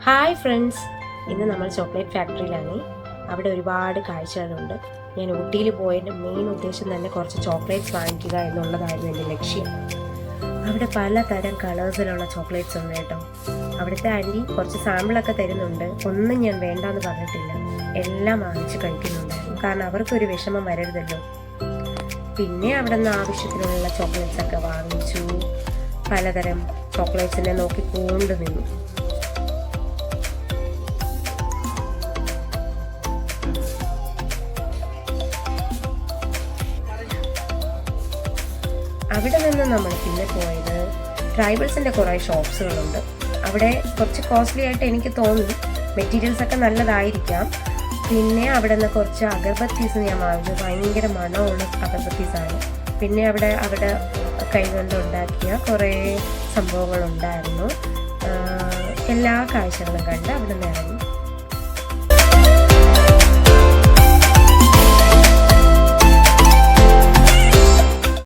Hi friends, ഇന്ന് നമ്മൾ chocolate ഫാക്ടറിയിലാണ്. അവിടെ ഒരുപാട് കാഴ്ചകളുണ്ട്. ഞാൻ ഊട്ടിയിൽ പോയതിൻ്റെ മെയിൻ ഉദ്ദേശം തന്നെ കുറച്ച് ചോക്ലേറ്റ്സ് വാങ്ങിക്കുക എന്നുള്ളതായിരുന്നു എൻ്റെ ലക്ഷ്യം. അവിടെ പലതരം കളേഴ്സിലുള്ള ചോക്ലേറ്റ്സ് ഉണ്ട് കേട്ടോ. അവിടുത്തെ ആൻറ്റി കുറച്ച് സാമ്പിളൊക്കെ തരുന്നുണ്ട്. ഒന്നും ഞാൻ വേണ്ടാന്ന് പറഞ്ഞിട്ടില്ല, എല്ലാം വാങ്ങിച്ച് കഴിക്കുന്നുണ്ടായിരുന്നു. കാരണം അവർക്കൊരു വിഷമം വരരുതല്ലോ. പിന്നെ അവിടെ നിന്ന് ആവശ്യത്തിനുള്ള ചോക്ലേറ്റ്സ് ഒക്കെ വാങ്ങിച്ചു. പലതരം ചോക്ലേറ്റ്സിനെ നോക്കി കൊണ്ടു നിന്നു. അവിടെ നിന്ന് നമ്മൾ പിന്നെ പോയത് ട്രൈബൽസിൻ്റെ കുറേ ഷോപ്സുകളുണ്ട്. അവിടെ കുറച്ച് കോസ്റ്റ്ലി ആയിട്ട് എനിക്ക് തോന്നി. മെറ്റീരിയൽസ് ഒക്കെ നല്ലതായിരിക്കാം. പിന്നെ അവിടെ നിന്ന് കുറച്ച് അഗർബത്തീസ് ഞാൻ വാങ്ങിച്ചു. ഭയങ്കര മണമുള്ള അഗർബത്തീസാണ്. പിന്നെ അവിടെ കൈകൊണ്ട് ഉണ്ടാക്കിയ കുറേ സംഭവങ്ങളുണ്ടായിരുന്നു. എല്ലാ കാഴ്ചകളും കണ്ട് അവിടെ നിന്ന് ഇറങ്ങി.